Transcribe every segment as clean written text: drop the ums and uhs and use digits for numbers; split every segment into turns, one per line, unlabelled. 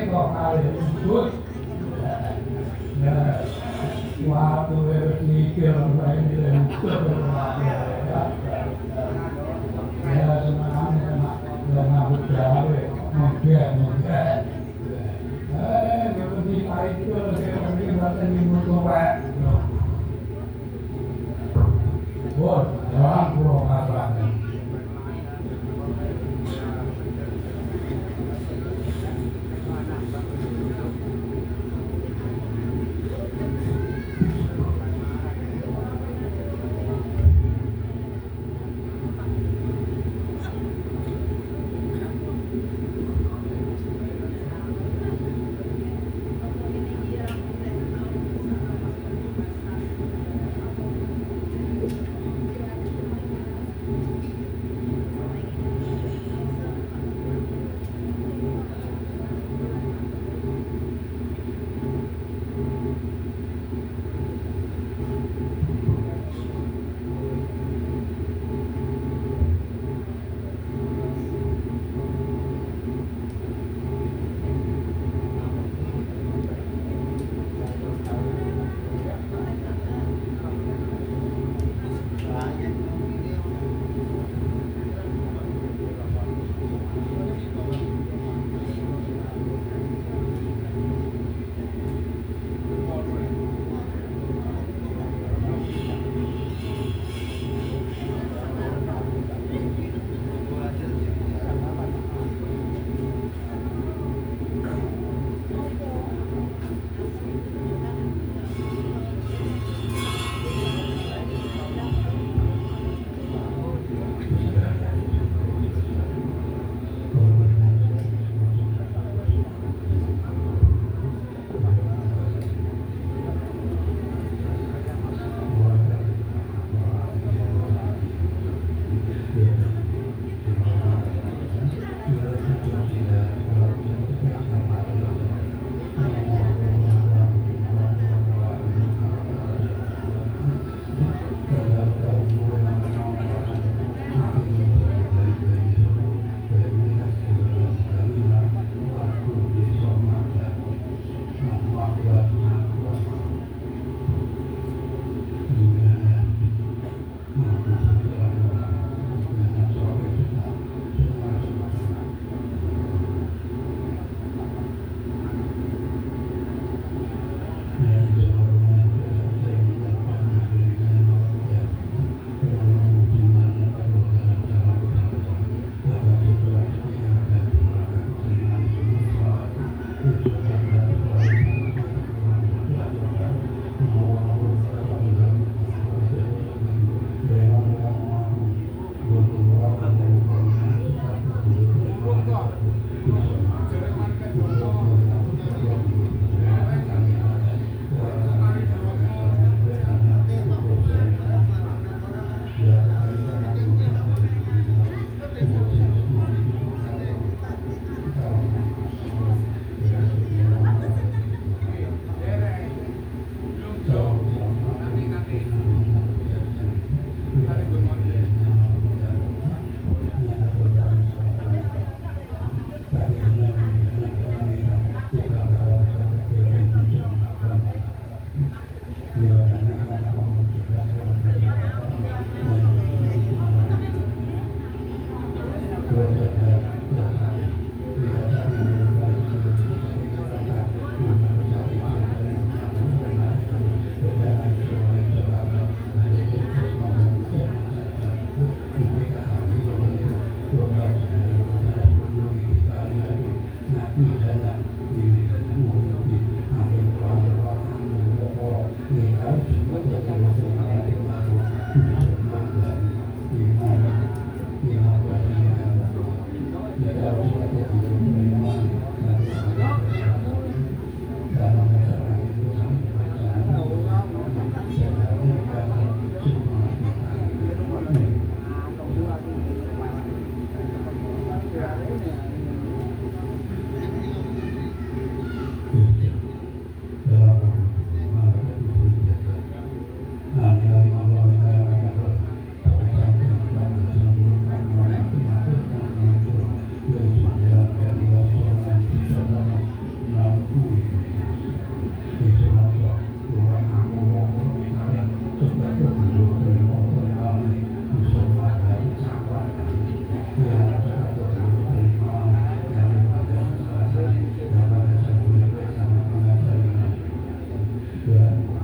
kok kali Gus. Ya, waktu berpikir lain dan ya, semangatnya dengan berjalan, mungkin. Seperti itu seperti bahasa ibu tua. Bos, jangan pulang masalah.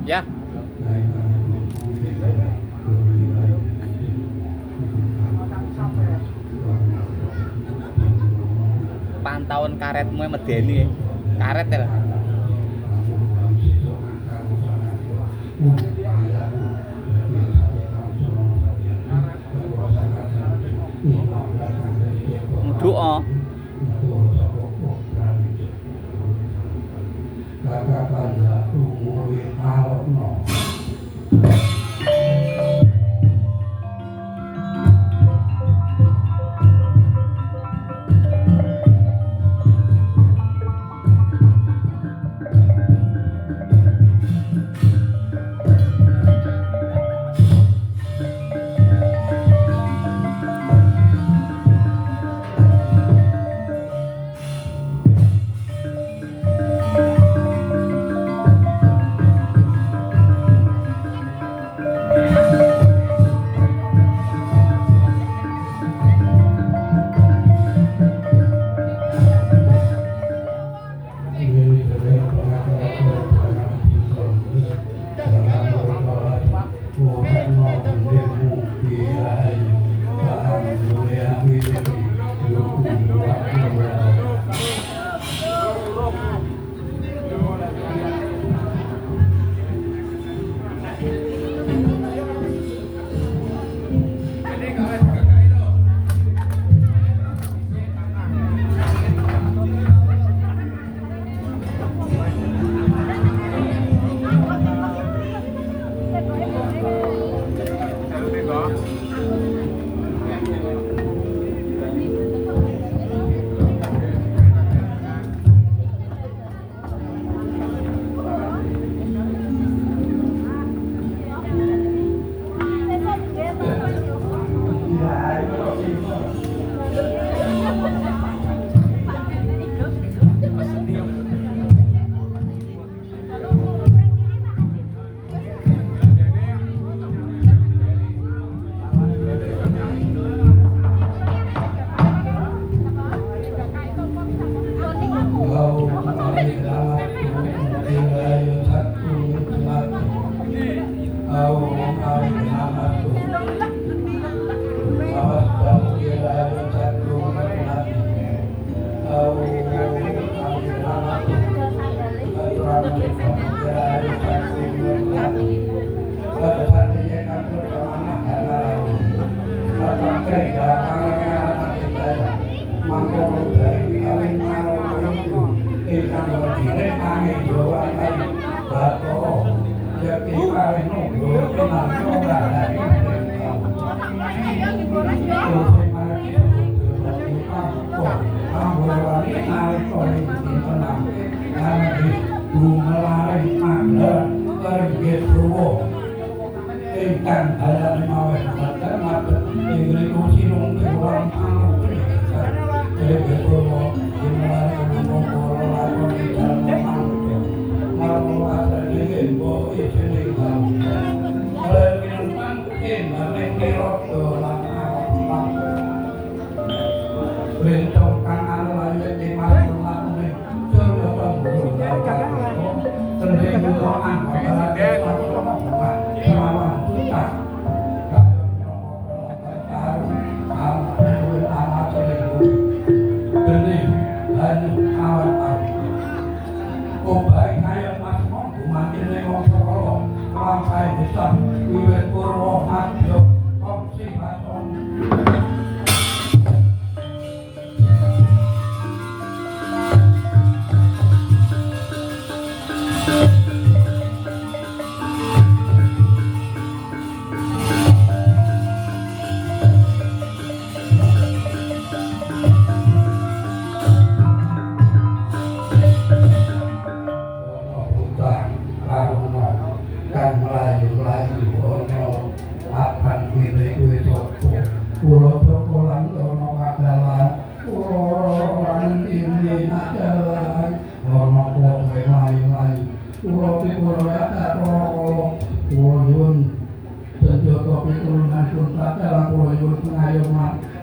Ya. Pantauan karetmu medeni. Karet ya. Doa.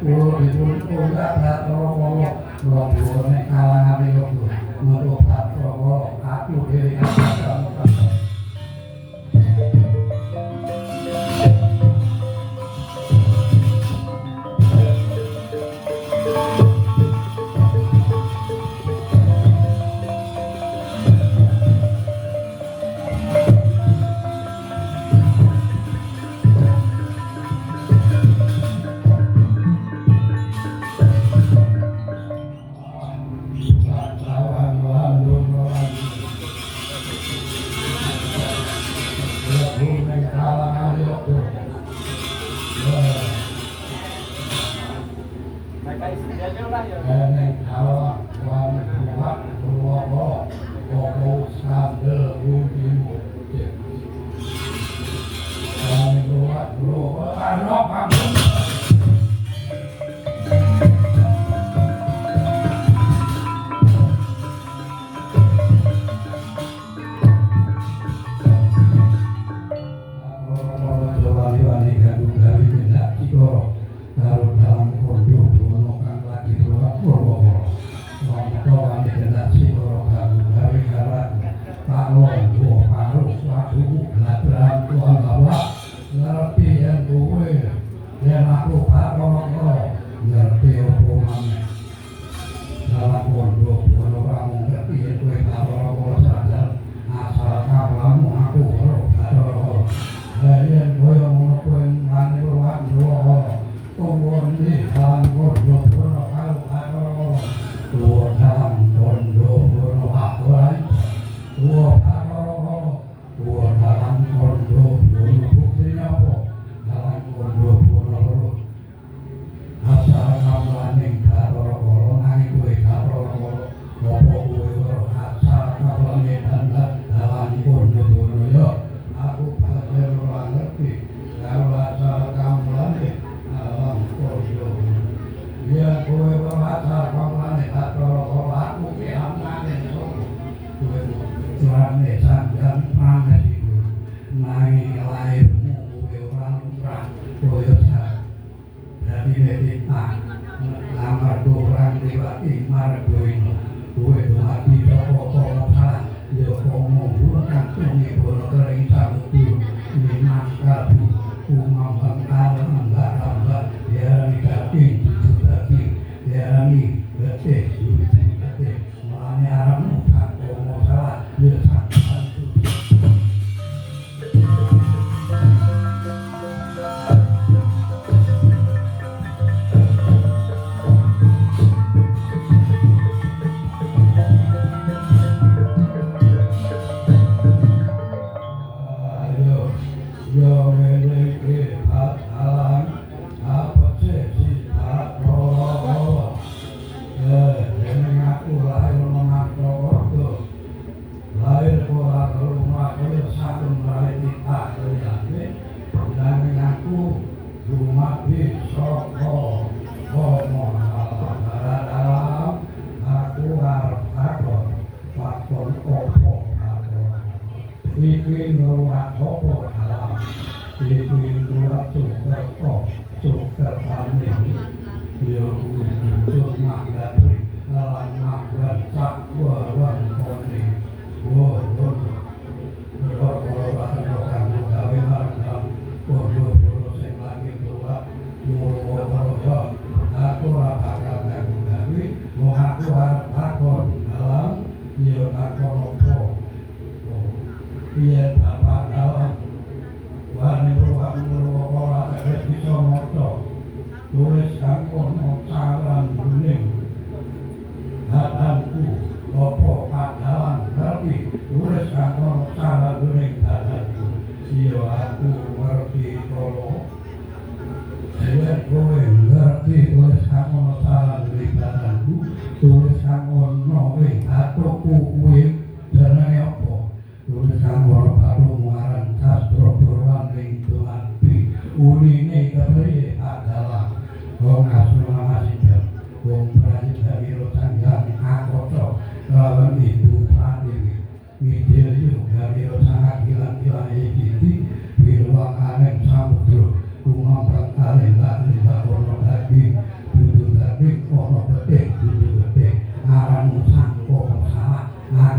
Pulau Umam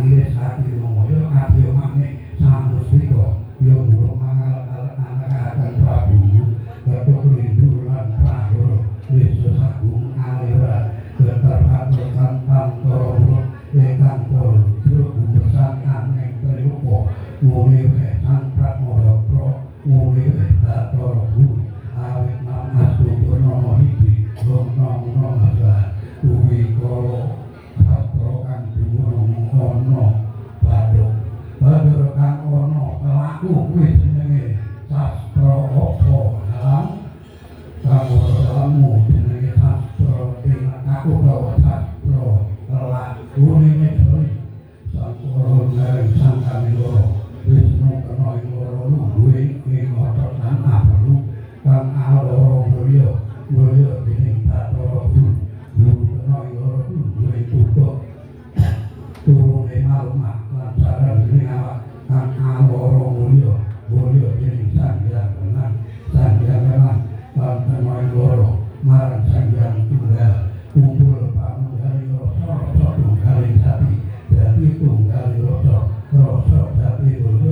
iris hati moyo ati omane sangus piko yo burung mangal anak akan prabu ketuk rindu lan prahoro Yesus agung aliran keterhaturan pantoro ekan pol juru besan aneng teriupo muli wetan pratmodo pro muli wetan toro bulu awet nam astu purnomo hibi gomnong nong asan uwi kolo sastro kang dumunung ono baduk badur kang ono pelaku wis jenenge sastro opo dalam kamu dalammu jenenge sastro dengan aku bawa sastro kelak unine jeri sastro ngareng sangkane loro wisnu kena ing loro luwe ing otot lan ablu kang aloro mulya mulya dening Bathara Guru Guru kena ing loro luwe tutuk turune malumat lan saran ning awak kang aloro mulya mulya dening Sang Hyang Wenang Sang Hyang Wenang lan kena ing loro marang Sang Hyang Tunggal kumpul pamunggali rasa rasa tunggali jati jati tunggali rasa rasa jati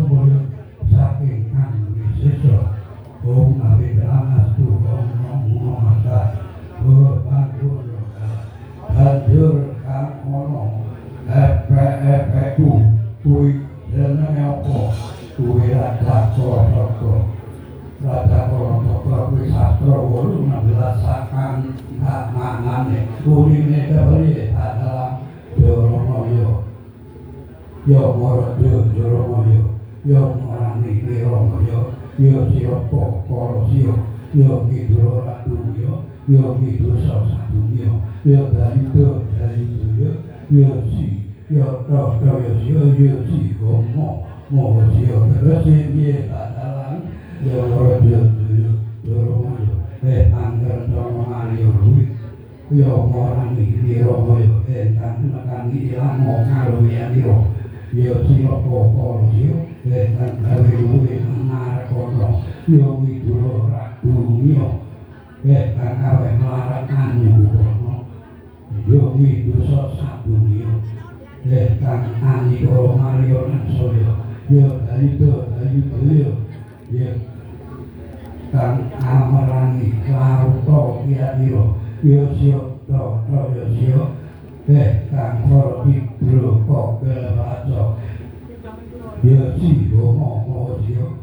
mulya saking kang wisesa Om Nabi Astu Om Namo Mata Banjur banjur kang ono epe-epeku kuwi jenenge apa kuwi Raja Korotoko Raja Korotoko kuwi sastra 16 sakan hak mangane kurine kepriye adalah Joromoyo yo Morojo Joromoyo yo Morani Wiromoyo yo Siropo Kolosio yo Kidul Raduyo yo Kidul Sasaduyo yo Dalido Dalido yo Si yo Dodo yo Si Gomo Moho Sio Teresi Ye Tadalan yo Morojo yo Joromoyo Angger Tono Mario Lui yo Morani Wiromoyo Kang Nekani Ilang Mokalo Yadiro yo Siropo Kolosio Kang Gawe Lui Narakono yo Kidul Raduyo kang awe melarat Kono yo Kidul Sasaduyo kang ani Kolo Mario Nansoyo yo Dalido yo kang amarani Klauto Yadiro yo Sio Dodo yo Sio kang Koro Biblo Kogel Baco yo Si Gomo Moho Sio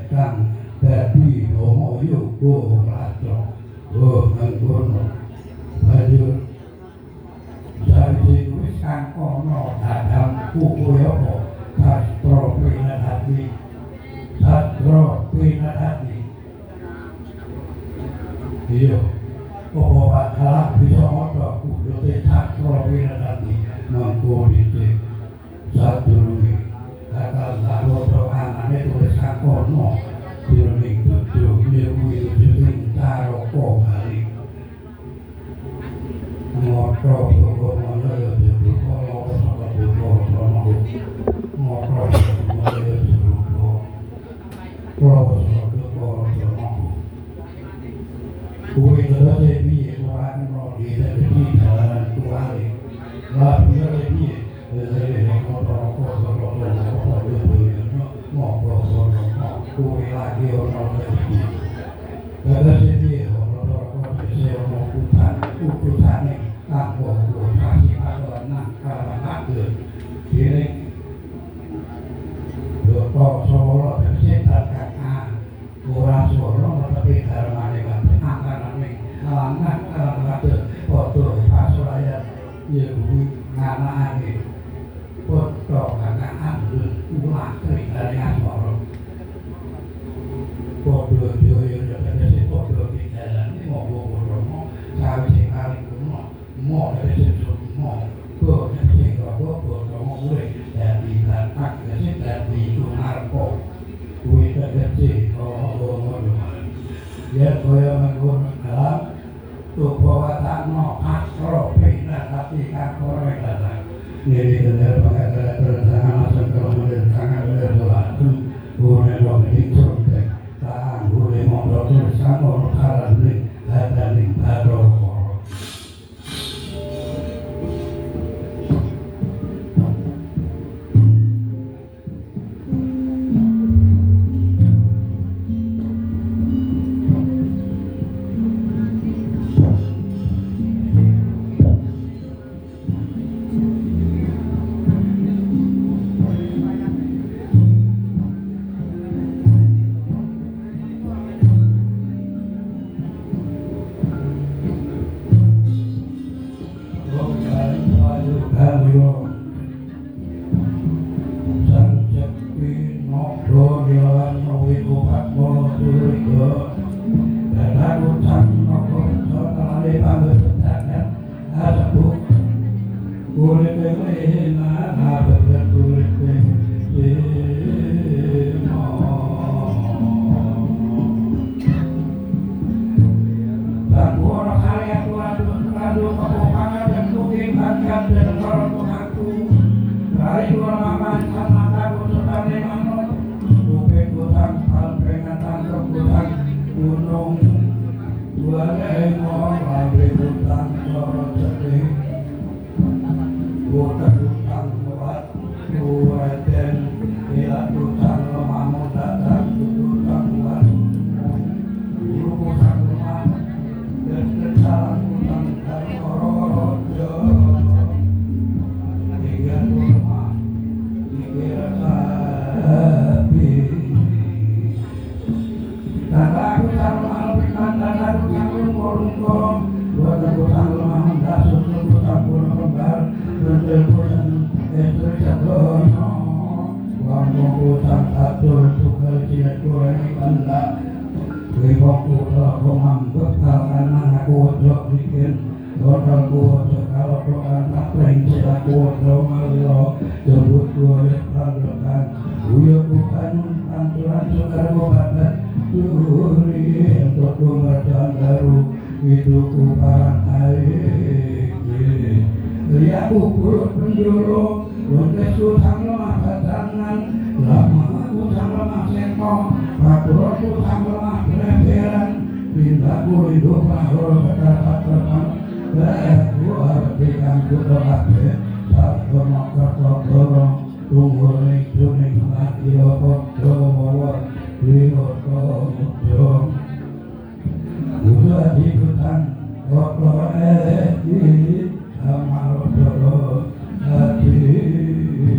kang Dadi Gomo yo Go Baco Nggono banjur sawise wis kang kono dadam kuku yo sastra pinadati iya kok bakal bisa moto kudu sastra pinadati mangko dite sadurunge bakal lawoto anane tulis kang kono jroning tujuh kuwi jroning caroko bali moto kok ngono ya jebul kala saka boro moto ngono ya jebul kuwi terus piye ora ono dhewe iki dalan tuwale lah bener iki dari motor kuwi lagi ono iki terus iki motor ukutane kanggo kasih aturan nang kalane dene Doko Solo tercipta kakak Ora Solo tapi darmane kabeh akanane lanang kabeh padha pasuraya ya kuwi nganakake padha kakak ulah dari asmara padha joyo dadi padha dijalani monggo sawise kali kuno mo dari semua kok sing kok mulai dari tak dari Narko kuwi tegese ya kaya manggon dalam tubawatakno asra pinadati kakore datang niri kendel pangkatara terentangan asal kemudian sangat berdoa gune dong hitung tak gune mondok tulisan orang karan nih hadaning badoko Ayo Sanjati Nokdo Dilan Nowiku Patmo Duriko Dadaku Tan Nokdo Sotalani Pamit Betangan Asabu Kuripe Lena Abad Kuripe Lena Dan orang kaya Tuhan Radu kepokangan dan mungkin Bangkat dan orang mengaku Kali dua makan sama kaku Sekali manut Kuping kutang Palpengatan keputang Gunung Dua lengong Labi kutang Sorot sedih Kutang kutang Muat Dua den Bila kutang Lemah muda Dan kutang Muat Guru kutang Lemah Dan kesalan kutang Dan Korojo Tiga rumah Tiga sapi Dan aku sama alpikan Dan aku yang lungko-lungko Buat aku sama muda Susul kutang pulau kembar Bentil pulang Estri jagono Wangkong kutang atur Tukar cilat kurang ikanlah Wibongku telah mambek karena aku wajok bikin Godal ku wajok kalau doan Napreng silaku wajok malilo Jebut kulit pandokan Uyuk bukan Panturan sukar gobatat Duri Untuk kumbacan baru Hidupku parang air Riaku kurut penjuru Lontesku sang lemah ketangan Lama aku sang lemah sengkong Paturku sang lemah bereberan Pindaku hidup lahur kata teman Aku artikan kudoake Tak bermakar kotorong Tunggu ning mati opo bawa Lihoto mujong Udah dikutan Kotor Sama rodoro hatiku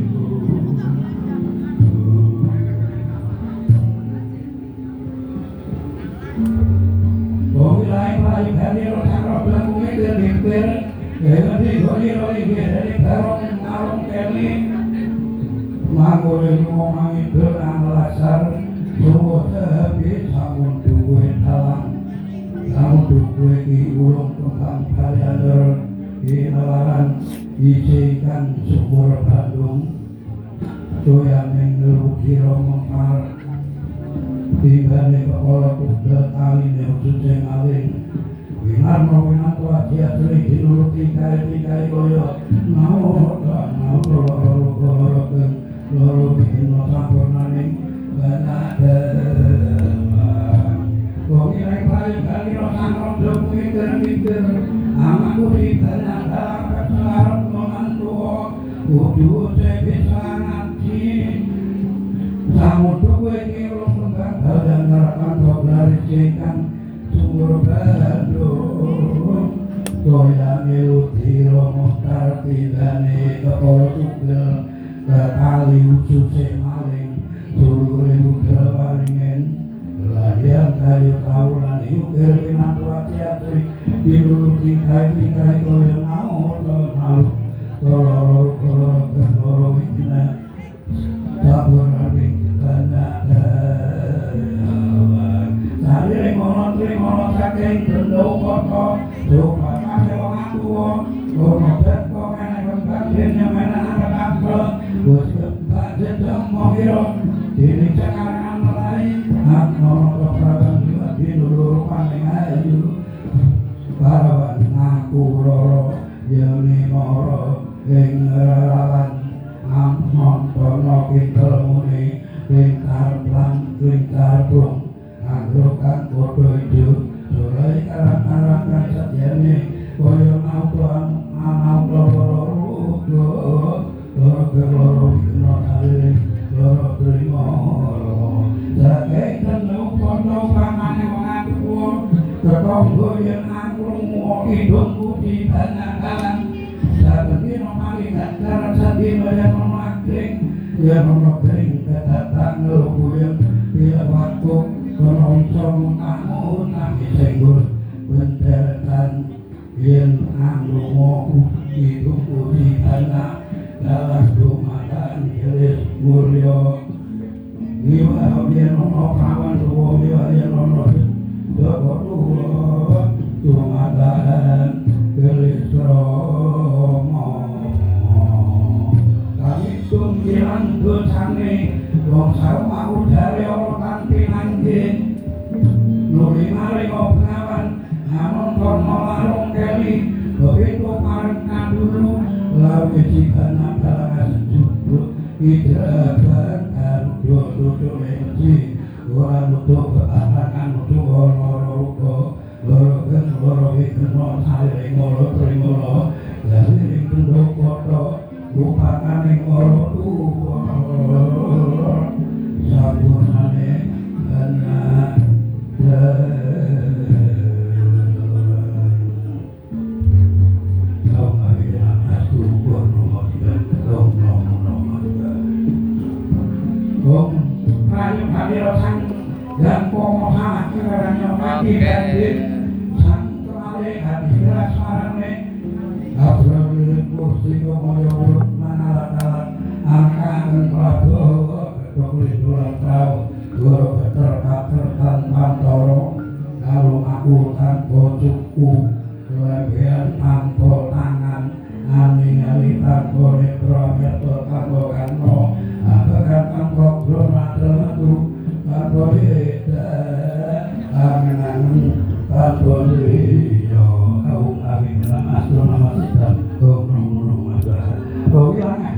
Lai kali rotan rotan bumi terlimpir Kali goli dari barong ngalong kali Mangore ngomangi berang lasar Semua tepi samun duwe talang Samun duwe ki ulung kembang paliader Inalaran isikan sumur Bandung Doyan minggu kira mengkar Tiba-tiba kepala kuda aline ususeng aling Winarno winarno atia sering dinurut tikai koyo Mau loro bikin no sampurnaning Banadaman Kongi naik kali rosan rodok mikir-mikir Amaku di Banada keselarap mengantu Kudu sebisa ngaji Samuduk weki dan ngarakan doblari cekan sumur Bandung Goyang ilutiro muhtar pidane kepala tugel kekali ususe maling sulure udel waringen layang kayu kaulan yukir pinatu hati-hati diluluti kai-kai goyang naut kolor wikina tabur rabi Trimono saking bendo kota Jumlah kase wong atuwa Kono betko kene kembangin nyemena angkat apel Bus kembang jedeng mohiro Dini cekarangan melai Akmono kepraban jiwa dinulur paning ayu Parawan ngaku loro Yeni moro Ing rawan Amnon tono kintel muni Ringkar plang Ringkar plung Anggrokan bodo itu Surai karang-karang satyane Koyo nautuan Anau loro Bino saliring Loro beringoro Saking tenung kono Pamane mengaku Ketonggo yang angklung Hidungku di banyak-banyak Sabegino malikat Karang sadino yang memakring Yang memakring Kedatang ngelubuyang Bila waktu Menonton kamu nangis senggur Benterkan Yen anglumo hidup uji anak dalam dumakan jelis mulya Niwa yen ana prawan ruwa yen ana Joko Tuwa dumakan jelis Rama kami tumpilan dosane wong sarwa udare ora kanthi anjing nuli maring pengawan namun kono larung keli begitu pareng ngandulu lawe jikana kalangan jubluk idrakan karudo duduk lenci ora nutup ketahanan nutup loro-loro loro gen loro wikeno saling loro trimolo laling kendok koto lupakaning loro tuwa sapunane anak kalau aku tanpa cukup kelebihan tanpa tangan ani-ani tanpa netra meto tanpa kano apakah tanpa kromadatu tanpa hida angan-angan tanpa liyo kau kami dalam asrama sitam kau nong-nong adalah kau ilangan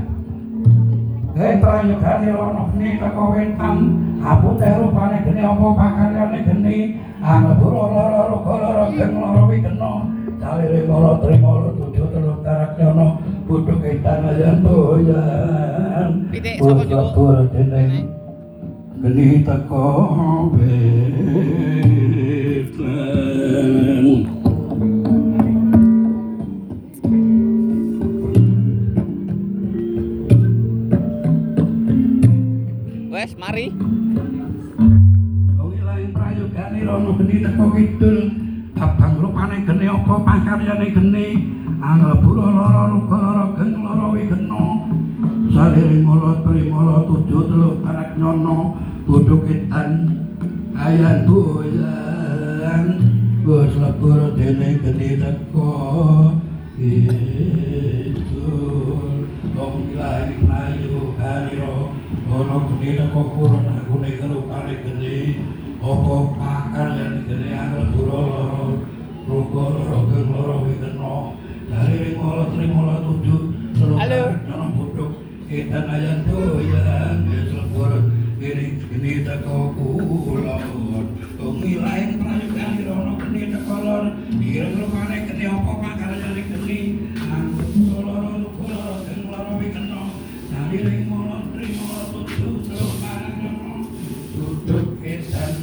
prayogane ana geni teko wentang apute rupane geni apa pakaryane geni anebura lara lara geng lara wigena salire mala trimala tujuh teluk taraknyana puthuk etan ayan toyan
pitik sapa
juga dening geni teko wentang
wes mari
kowe lain prayogane rono geni teko kidul abang rupane geni apa pangkaryane geni anebura lara lara geng lara wigena salire mala trimala tujuh teluk taraknyana puthuk etan ayan doyan wis lebur dene geni teko kidul wong lain prayogane ono geni teko kurun aku nek rupane geni apa pakaryan geni anebura lara ruko lara geng lara wigena salire mala trimala tujuh teluk taraknyana puthuk etan ayan doyan wis lebur geni teko kulon wong lain prayogane ono geni teko lor ireng rupane geni apa pakaryane geni anebura lara ruko lara geng lara wigena salire mala trimala tujuh teluk taraknyana puthuk etan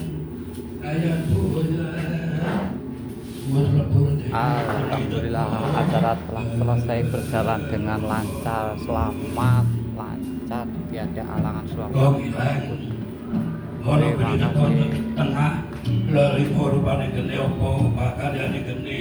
ayan doyan wis lebur
Alhamdulillah acara telah selesai berjalan dengan lancar, selamat, lancar, tiada halangan selama.
Ono geni teko tengah lari rupane geni apa pakaryane geni